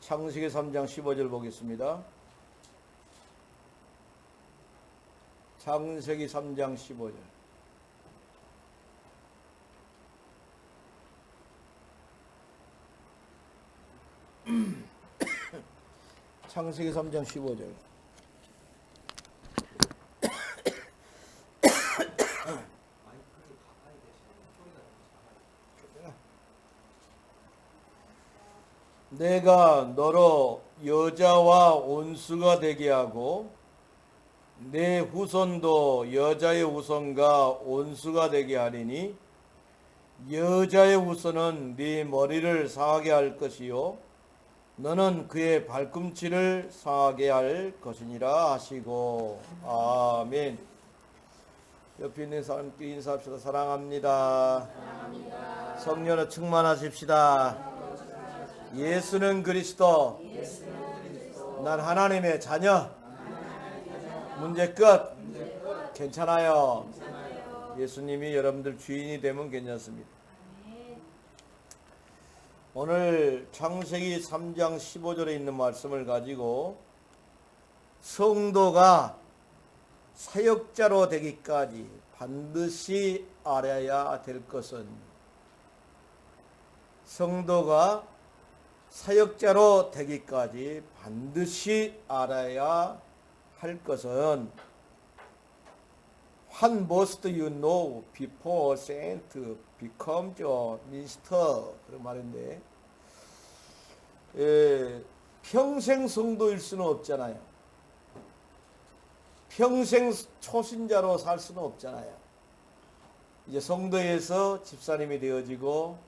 창세기 3장 15절 보겠습니다. 창세기 3장 15절. 창세기 3장 15절. 내가 너로 여자와 온수가 되게 하고 내 후손도 여자의 후손과 온수가 되게 하리니 여자의 후손은 네 머리를 상하게 할 것이요 너는 그의 발꿈치를 상하게 할 것이니라 하시고. 아멘. 옆에 있는 사람끼리 인사합시다. 사랑합니다. 성령으로 충만하십시다. 예수는 그리스도. 난 하나님의 자녀. 문제 끝. 괜찮아요. 예수님이 여러분들 주인이 되면 괜찮습니다. 오늘 창세기 3장 15절에 있는 말씀을 가지고 성도가 사역자로 되기까지 반드시 알아야 될 것은, 성도가 사역자로 되기까지 반드시 알아야 할 것은, What must you know before saint becomes a minister? 그런 말인데, 평생 성도일 수는 없잖아요. 평생 초신자로 살 수는 없잖아요. 이제 성도에서 집사님이 되어지고,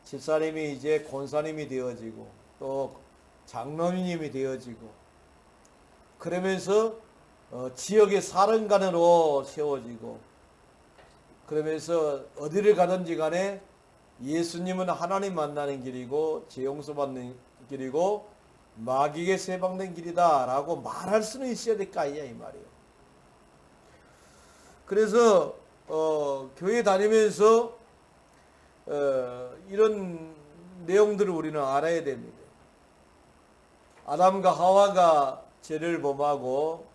집사님이 이제 권사님이 되어지고, 또 장로님이 되어지고, 그러면서 지역의 사령관으로 세워지고, 그러면서 어디를 가든지 간에 예수님은 하나님 만나는 길이고 죄용서 받는 길이고 마귀에게 세방된 길이다 라고 말할 수는 있어야 될 거 아니야, 이 말이에요. 그래서 교회 다니면서 이런 내용들을 우리는 알아야 됩니다. 아담과 하와가 죄를 범하고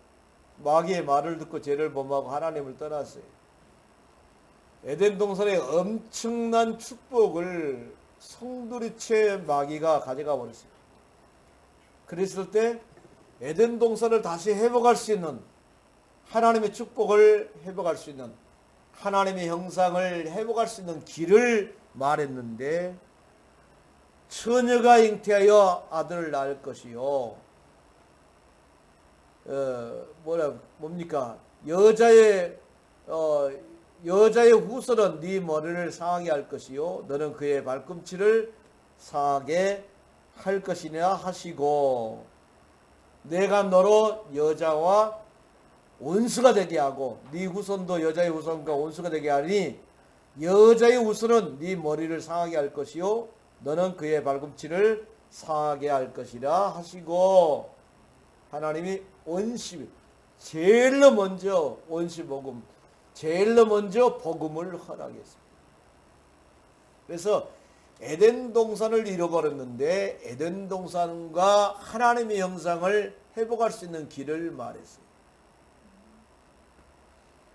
마귀의 말을 듣고 죄를 범하고 하나님을 떠났어요. 에덴 동산의 엄청난 축복을 송두리째 마귀가 가져가 버렸어요. 그랬을 때 에덴 동산을 다시 회복할 수 있는, 하나님의 축복을 회복할 수 있는, 하나님의 형상을 회복할 수 있는 길을 말했는데, 처녀가 잉태하여 아들을 낳을 것이요, 뭡니까? 여자의 후손은 네 머리를 상하게 할 것이요 너는 그의 발꿈치를 상하게 할 것이냐 하시고, 내가 너로 여자와 온수가 되게 하고 네 후손도 여자의 후손과 온수가 되게 하니 여자의 후손은 네 머리를 상하게 할 것이요 너는 그의 발꿈치를 상하게 할 것이라 하시고, 하나님이 온시, 제일로 먼저 온시 복음, 제일로 먼저 복음을 허락했습니다. 그래서 에덴 동산을 잃어버렸는데 에덴 동산과 하나님의 형상을 회복할 수 있는 길을 말했어요.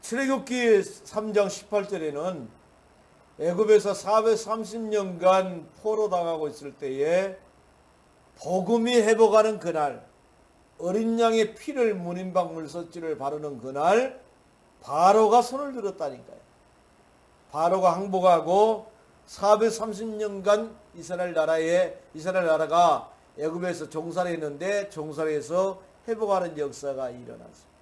출애굽기 3장 18절에는 애굽에서 430년간 포로당하고 있을 때에 복음이 회복하는 그날, 어린 양의 피를 문인방 물소지를 바르는 그날 바로가 손을 들었다니까요. 바로가 항복하고 430년간 이스라엘 나라가 애굽에서 종살이했는데 종살이에서 회복하는 역사가 일어났습니다.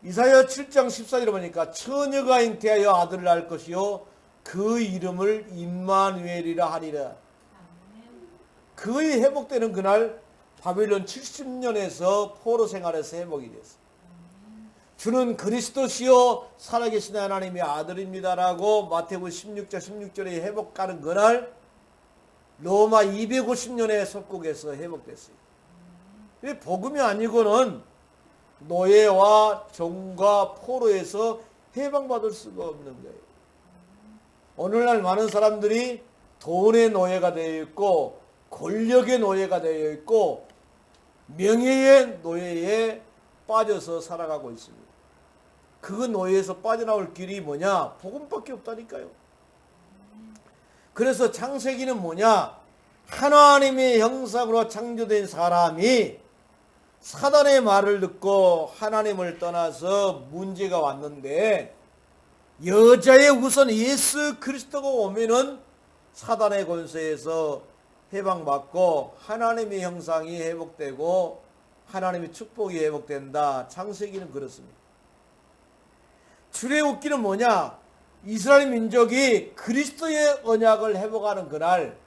이사야 7장 14절에 보니까 처녀가 잉태하여 아들을 낳을 것이요 그 이름을 임마누엘이라 하리라. 그의 회복되는 그날 바빌론 70년에서 포로 생활에서 회복이 됐어요. 주는 그리스도시요 살아계신 하나님의 아들입니다라고 마태복음 16장 16절에 회복하는 그날 로마 250년의 속국에서 회복됐어요. 복음이 아니고는 노예와 종과 포로에서 해방받을 수가 없는 거예요. 오늘날 많은 사람들이 돈의 노예가 되어 있고 권력의 노예가 되어 있고 명예의 노예에 빠져서 살아가고 있습니다. 그 노예에서 빠져나올 길이 뭐냐? 복음밖에 없다니까요. 그래서 창세기는 뭐냐? 하나님의 형상으로 창조된 사람이 사단의 말을 듣고 하나님을 떠나서 문제가 왔는데, 여자의 우선 예수 그리스도가 오면은 사단의 권세에서 해방받고 하나님의 형상이 회복되고 하나님의 축복이 회복된다. 창세기는 그렇습니다. 출애굽기는 뭐냐? 이스라엘 민족이 그리스도의 언약을 회복하는 그날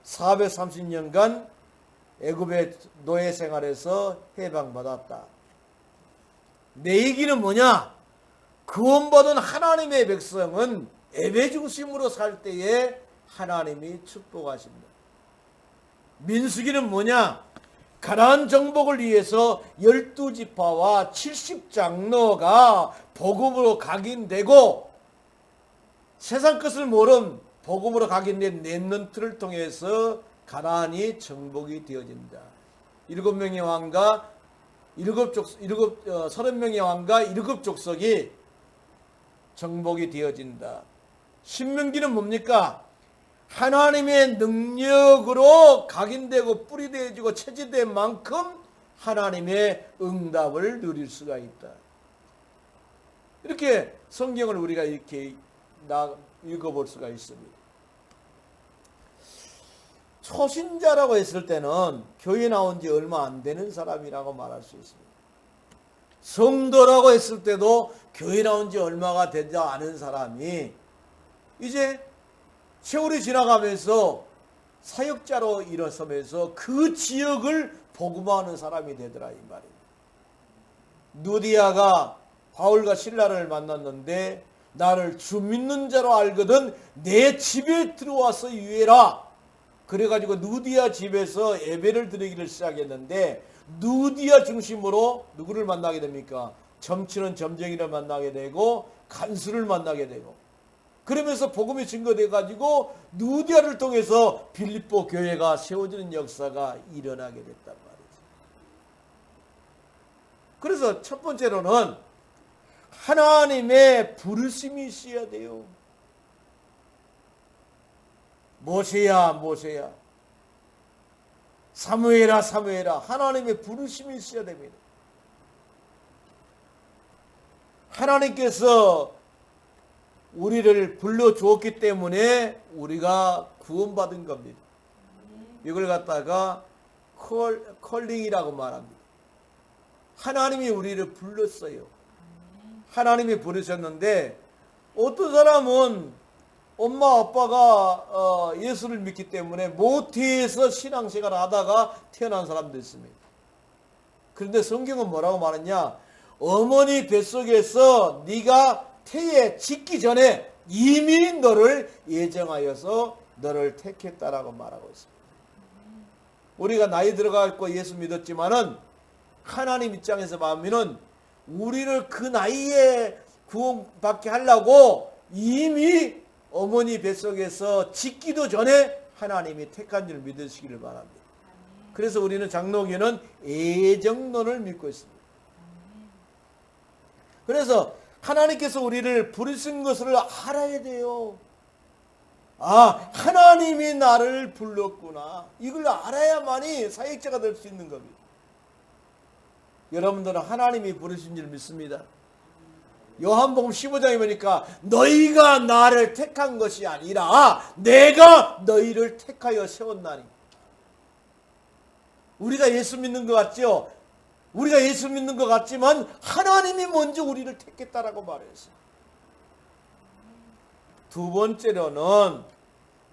430년간 애굽의 노예 생활에서 해방받았다. 내 얘기는 뭐냐? 구원받은 하나님의 백성은 예배 중심으로 살 때에 하나님이 축복하신다. 민수기는 뭐냐? 가나안 정복을 위해서 12지파와 70장로가 복음으로 각인되고 세상 것을 모른 복음으로 각인된 렘넌트를 통해서 가나안이 정복이 되어진다. 7명의 왕과 30명의 왕과 7족속이 정복이 되어진다. 신명기는 뭡니까? 하나님의 능력으로 각인되고 뿌리되어지고 체질된 만큼 하나님의 응답을 누릴 수가 있다. 이렇게 성경을 우리가 이렇게 읽어볼 수가 있습니다. 초신자라고 했을 때는 교회 나온 지 얼마 안 되는 사람이라고 말할 수 있습니다. 성도라고 했을 때도 교회 나온 지 얼마가 되지 않은 사람이 이제 세월이 지나가면서 사역자로 일어서면서 그 지역을 복음화하는 사람이 되더라 이 말입니다. 누디아가 바울과 실라를 만났는데 나를 주 믿는 자로 알거든 내 집에 들어와서 유해라. 그래가지고 누디아 집에서 예배를 드리기를 시작했는데 누디아 중심으로 누구를 만나게 됩니까? 점치는 점쟁이를 만나게 되고 간수를 만나게 되고 그러면서 복음이 증거돼가지고 누디아를 통해서 빌립보 교회가 세워지는 역사가 일어나게 됐단 말이죠. 그래서 첫 번째로는 하나님의 부르심이 있어야 돼요. 모세야 모세야 사무엘아 사무엘아 하나님의 부르심이 있어야 됩니다. 하나님께서 우리를 불러주었기 때문에 우리가 구원받은 겁니다. 이걸 갖다가 컬링이라고 말합니다. 하나님이 우리를 불렀어요. 하나님이 부르셨는데 어떤 사람은 엄마 아빠가 예수를 믿기 때문에 모태에서 신앙생활을 하다가 태어난 사람도 있습니다. 그런데 성경은 뭐라고 말했냐? 어머니 뱃속에서 네가 태에 짓기 전에 이미 너를 예정하여서 너를 택했다라고 말하고 있습니다. 우리가 나이 들어가고 예수 믿었지만은 하나님 입장에서 보면은 우리를 그 나이에 구원받게 하려고 이미 어머니 뱃속에서 짓기도 전에 하나님이 택한 줄 믿으시기를 바랍니다. 그래서 우리는 장로교는 애정론을 믿고 있습니다. 그래서 하나님께서 우리를 부르신 것을 알아야 돼요. 아, 하나님이 나를 불렀구나. 이걸 알아야만이 사역자가 될 수 있는 겁니다. 여러분들은 하나님이 부르신 줄 믿습니다. 요한복음 15장에 보니까 너희가 나를 택한 것이 아니라 내가 너희를 택하여 세웠나니. 우리가 예수 믿는 것 같죠? 우리가 예수 믿는 것 같지만 하나님이 먼저 우리를 택했다라고 말했어요. 두 번째로는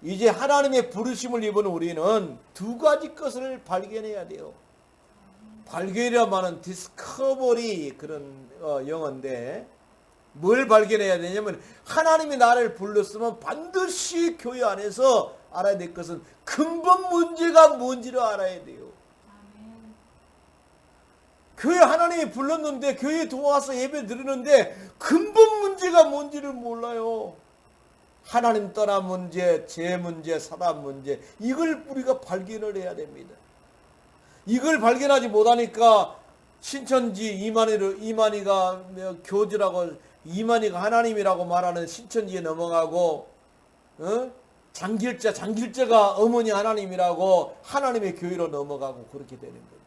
이제 하나님의 부르심을 입은 우리는 두 가지 것을 발견해야 돼요. 발견이라면 디스커버리 그런 영어인데 뭘 발견해야 되냐면 하나님이 나를 불렀으면 반드시 교회 안에서 알아야 될 것은 근본 문제가 뭔지를 알아야 돼요. 교회 하나님이 불렀는데 교회에 들어와서 예배 드리는데 근본 문제가 뭔지를 몰라요. 하나님 떠난 문제, 죄 문제, 사단 문제, 이걸 우리가 발견을 해야 됩니다. 이걸 발견하지 못하니까 신천지 이만희가 교주라고, 이만희가 하나님이라고 말하는 신천지에 넘어가고, 장길자가 어머니 하나님이라고 하나님의 교회로 넘어가고 그렇게 되는 거예요.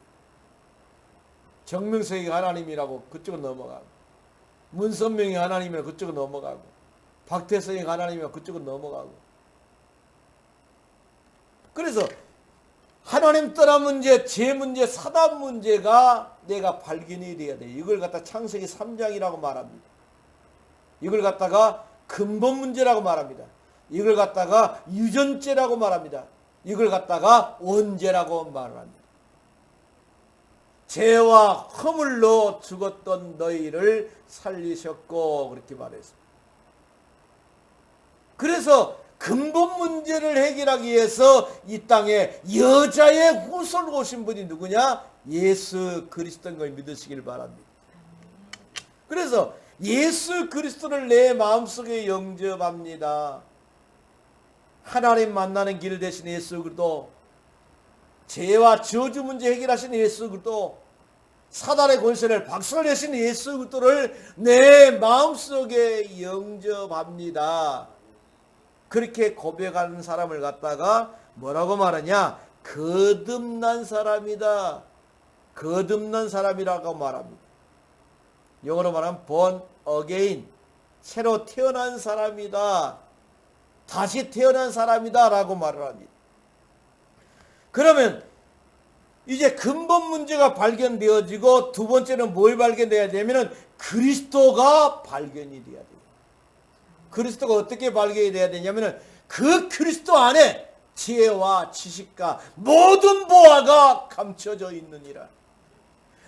정명석이가 하나님이라고 그쪽으로 넘어가고, 문선명이 하나님이라고 그쪽으로 넘어가고, 박태성이 하나님이라고 그쪽으로 넘어가고. 그래서 하나님 떠난 문제, 죄 문제, 사단 문제가 내가 발견이 돼야 돼요. 이걸 갖다 창세기 3장이라고 말합니다. 이걸 갖다가 근본 문제라고 말합니다. 이걸 갖다가 유전죄라고 말합니다. 이걸 갖다가 원죄라고 말합니다. 죄와 허물로 죽었던 너희를 살리셨고 그렇게 말했습니다. 그래서 근본 문제를 해결하기 위해서 이 땅에 여자의 후손으로 오신 분이 누구냐? 예수 그리스도인 걸 믿으시길 바랍니다. 그래서 예수 그리스도를 내 마음속에 영접합니다. 하나님 만나는 길 되신 예수 그리스도, 죄와 저주 문제 해결하신 예수 그리스도, 사단의 권세를 박살내신 예수 그리스도를 내 마음속에 영접합니다. 그렇게 고백하는 사람을 갖다가 뭐라고 말하냐? 거듭난 사람이다. 거듭난 사람이라고 말합니다. 영어로 말하면 born again, 새로 태어난 사람이다. 다시 태어난 사람이다 라고 말을 합니다. 그러면 이제 근본 문제가 발견되어지고, 두 번째는 뭘 발견돼야 되냐면 그리스도가 발견이 돼야 돼요. 그리스도가 어떻게 발견이 돼야 되냐면 그 그리스도 안에 지혜와 지식과 모든 보화가 감춰져 있느니라.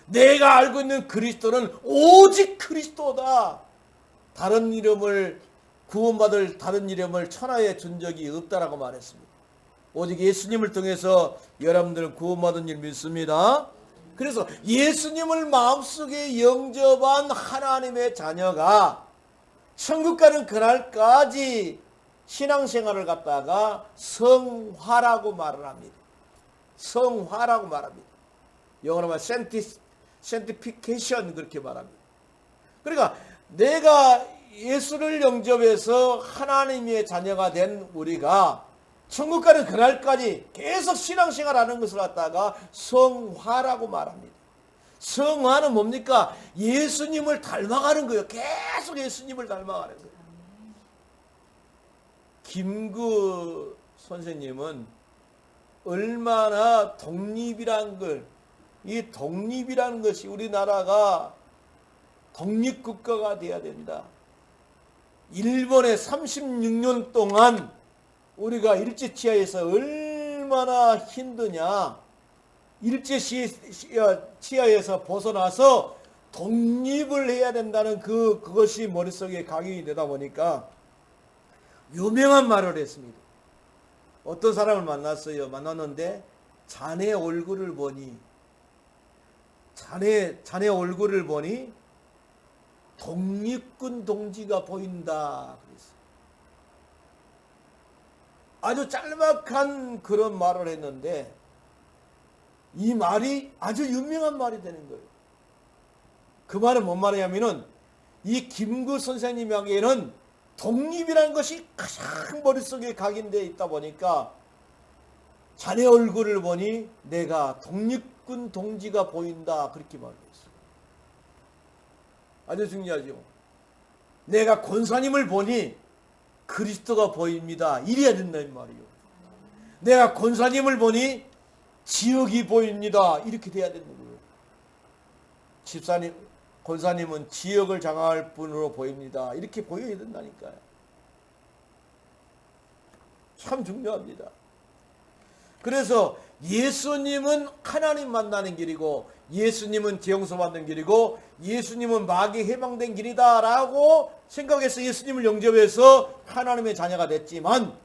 내가 알고 있는 그리스도는 오직 그리스도다. 다른 이름을, 구원받을 다른 이름을 천하에 준 적이 없다라고 말했습니다. 오직 예수님을 통해서 여러분들은 구원받은 줄 믿습니다. 그래서 예수님을 마음속에 영접한 하나님의 자녀가 천국 가는 그날까지 신앙생활을 갖다가 성화라고 말을 합니다. 성화라고 말합니다. 영어로 말하면 sanctification 그렇게 말합니다. 그러니까 내가 예수를 영접해서 하나님의 자녀가 된 우리가 천국 가는 그날까지 계속 신앙생활하는 것을 갖다가 성화라고 말합니다. 성화는 뭡니까? 예수님을 닮아가는 거예요. 계속 예수님을 닮아가는 거예요. 김구 선생님은 얼마나 독립이란 걸, 이 독립이라는 것이 우리나라가 독립국가가 돼야 된다. 일본에 36년 동안 우리가 일제치하에서 얼마나 힘드냐. 일제치하에서 벗어나서 독립을 해야 된다는 그것이 머릿속에 각인이 되다 보니까 유명한 말을 했습니다. 어떤 사람을 만났는데 자네 얼굴을 보니 독립군 동지가 보인다. 그랬어요. 아주 짤막한 그런 말을 했는데 이 말이 아주 유명한 말이 되는 거예요. 그 말은 뭔 말이냐면은 이 김구 선생님에게는 독립이라는 것이 가장 머릿속에 각인되어 있다 보니까 자네 얼굴을 보니 내가 독립군 동지가 보인다. 그렇게 말했어요. 아주 중요하죠. 내가 권사님을 보니 그리스도가 보입니다. 이래야 된다 이 말이요. 내가 권사님을 보니 지역이 보입니다. 이렇게 돼야 되는 거예요. 권사님은 지역을 장악할 분으로 보입니다. 이렇게 보여야 된다니까요. 참 중요합니다. 그래서 예수님은 하나님 만나는 길이고, 예수님은 재용서 받는 길이고, 예수님은 마귀 해방된 길이다 라고 생각해서 예수님을 영접해서 하나님의 자녀가 됐지만,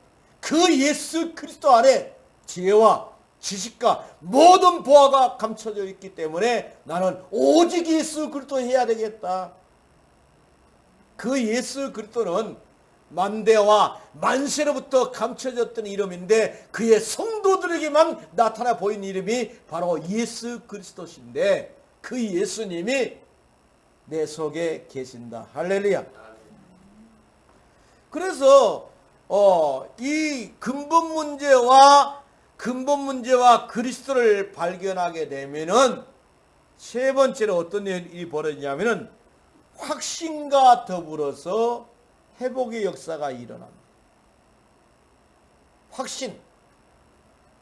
그 예수 그리스도 안에 지혜와 지식과 모든 보화가 감춰져 있기 때문에 나는 오직 예수 그리스도 해야 되겠다. 그 예수 그리스도는 만대와 만세로부터 감춰졌던 이름인데 그의 성도들에게만 나타나 보인 이름이 바로 예수 그리스도신데 그 예수님이 내 속에 계신다. 할렐루야. 그래서 이 근본 문제와 그리스도를 발견하게 되면은 세 번째로 어떤 일이 벌어지냐면은 확신과 더불어서 회복의 역사가 일어납니다. 확신,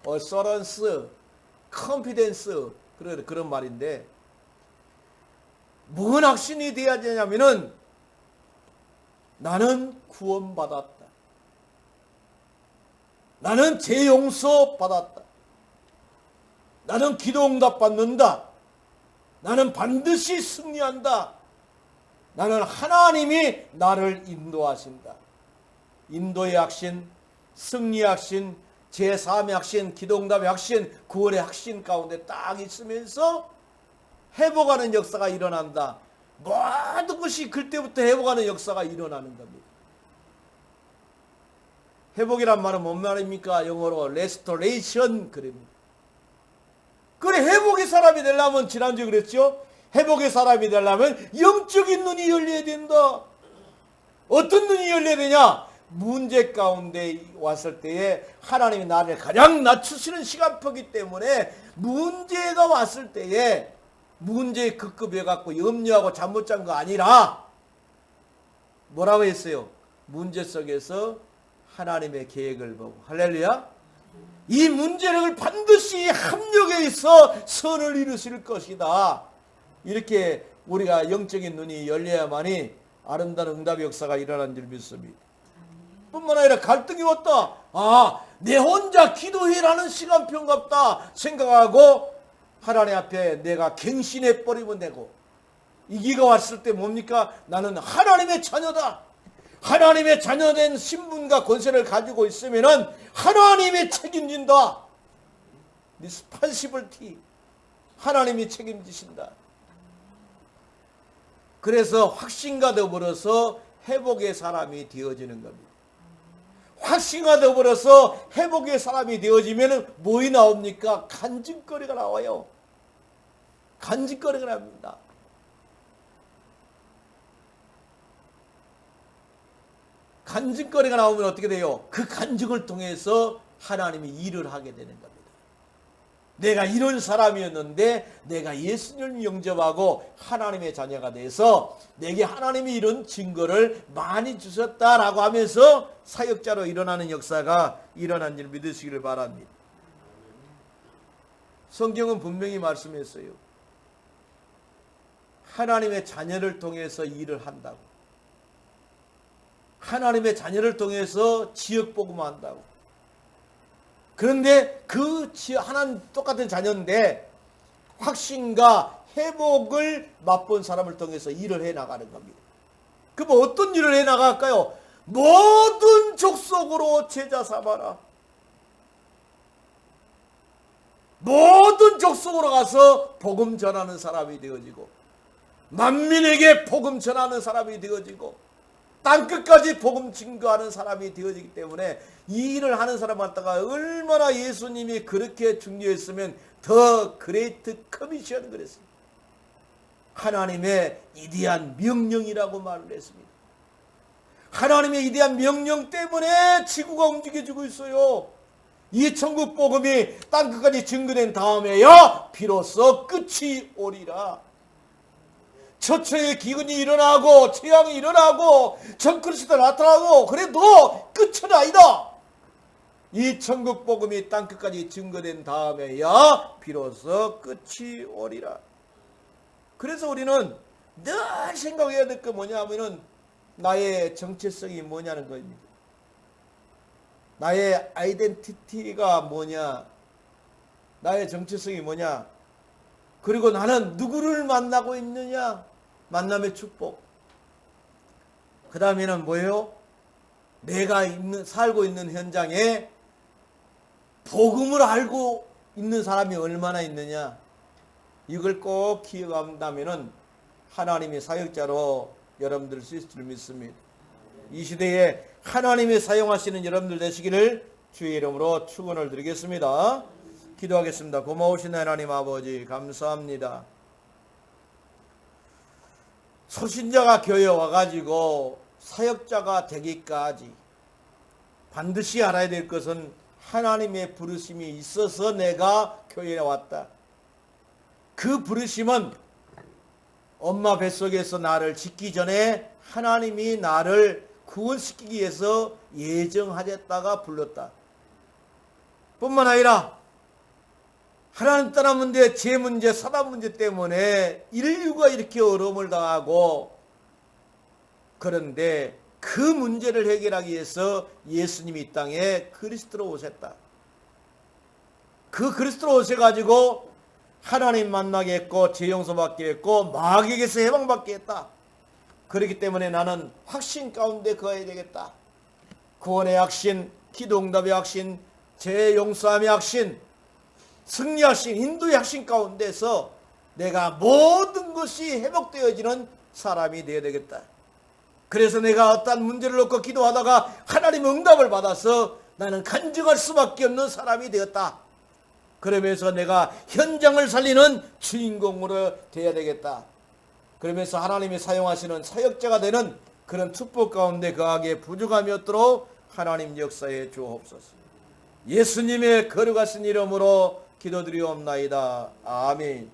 어서런스, 컨피던스 그런 말인데 뭔 확신이 돼야 되냐면은 나는 구원받았다. 나는 죄 용서 받았다. 나는 기도 응답 받는다. 나는 반드시 승리한다. 나는 하나님이 나를 인도하신다. 인도의 확신, 승리의 확신, 제3의 확신, 기도 응답의 확신, 구원의 확신 가운데 딱 있으면서 회복하는 역사가 일어난다. 모든 것이 그때부터 회복하는 역사가 일어나는 겁니다. 회복이란 말은 뭔 말입니까? 영어로 restoration 그럽니다. 그래 회복의 사람이 되려면 지난주에 그랬죠? 회복의 사람이 되려면 영적인 눈이 열려야 된다. 어떤 눈이 열려야 되냐? 문제 가운데 왔을 때에 하나님이 나를 가장 낮추시는 시간표이기 때문에 문제가 왔을 때에 문제에 급급해갖고 염려하고 잠 못 잔 거 아니라 뭐라고 했어요? 문제 속에서 하나님의 계획을 보고 할렐루야. 이 문제를 반드시 합력해 있어 선을 이루실 것이다. 이렇게 우리가 영적인 눈이 열려야만이 아름다운 응답의 역사가 일어나는 줄 믿습니다. 뿐만 아니라 갈등이 왔다. 내 혼자 기도해라는 시간표인갑다 생각하고 하나님 앞에 내가 갱신해 버리면 되고 이기가 왔을 때 뭡니까? 나는 하나님의 자녀다. 하나님의 자녀된 신분과 권세를 가지고 있으면은 하나님이 책임진다. 리스폰시블티. 하나님이 책임지신다. 그래서 확신과 더불어서 회복의 사람이 되어지는 겁니다. 확신과 더불어서 회복의 사람이 되어지면은 뭐이 나옵니까? 간증거리가 나와요. 간증거리가 납니다. 간증거리가 나오면 어떻게 돼요? 그 간증을 통해서 하나님이 일을 하게 되는 겁니다. 내가 이런 사람이었는데 내가 예수님을 영접하고 하나님의 자녀가 돼서 내게 하나님이 이런 증거를 많이 주셨다라고 하면서 사역자로 일어나는 역사가 일어난 줄 믿으시기를 바랍니다. 성경은 분명히 말씀했어요. 하나님의 자녀를 통해서 일을 한다고. 하나님의 자녀를 통해서 지역복음한다고. 그런데 하나님 똑같은 자녀인데 확신과 회복을 맛본 사람을 통해서 일을 해나가는 겁니다. 그럼 어떤 일을 해나갈까요? 모든 족속으로 제자 삼아라. 모든 족속으로 가서 복음 전하는 사람이 되어지고 만민에게 복음 전하는 사람이 되어지고 땅끝까지 복음 증거하는 사람이 되어지기 때문에 이 일을 하는 사람 갖다가 얼마나 예수님이 그렇게 중요했으면 더 그레이트 커미션 그랬습니다. 하나님의 위대한 명령이라고 말을 했습니다. 하나님의 위대한 명령 때문에 지구가 움직여지고 있어요. 이 천국 복음이 땅끝까지 증거된 다음에야 비로소 끝이 오리라. 처처의 기근이 일어나고 재앙이 일어나고 적그리스도가 나타나고 그래도 끝은 아니다. 이 천국 복음이 땅끝까지 증거된 다음에야 비로소 끝이 오리라. 그래서 우리는 늘 생각해야 될 게 뭐냐면은 나의 정체성이 뭐냐는 겁니다. 나의 아이덴티티가 뭐냐, 나의 정체성이 뭐냐, 그리고 나는 누구를 만나고 있느냐, 만남의 축복. 그 다음에는 뭐예요? 내가 살고 있는 현장에 복음을 알고 있는 사람이 얼마나 있느냐. 이걸 꼭 기억한다면은 하나님의 사역자로 여러분들 쓸 줄 믿습니다. 이 시대에 하나님이 사용하시는 여러분들 되시기를 주의 이름으로 축원을 드리겠습니다. 기도하겠습니다. 고마우신 하나님 아버지 감사합니다. 소신자가 교회에 와가지고 사역자가 되기까지 반드시 알아야 될 것은 하나님의 부르심이 있어서 내가 교회에 왔다. 그 부르심은 엄마 뱃속에서 나를 짓기 전에 하나님이 나를 구원시키기 위해서 예정하셨다가 불렀다. 뿐만 아니라 하나님 떠난 문제, 죄 문제, 사단 문제 때문에 인류가 이렇게 어려움을 당하고 그런데 그 문제를 해결하기 위해서 예수님이 이 땅에 그리스도로 오셨다. 그 그리스도로 오셔가지고 하나님 만나게 했고 죄 용서받게 했고 마귀에게서 해방받게 했다. 그렇기 때문에 나는 확신 가운데 거해야 되겠다. 구원의 확신, 기도응답의 확신, 죄 용서함의 확신, 승리의 확신, 인도의 확신 가운데서 내가 모든 것이 회복되어지는 사람이 되어야 되겠다. 그래서 내가 어떤 문제를 놓고 기도하다가 하나님의 응답을 받아서 나는 간증할 수밖에 없는 사람이 되었다. 그러면서 내가 현장을 살리는 주인공으로 되어야 되겠다. 그러면서 하나님이 사용하시는 사역자가 되는 그런 축복 가운데 거하게 부족함이 없도록 하나님 역사에 주옵소서. 예수님의 거룩하신 이름으로 기도드리옵나이다. 아멘.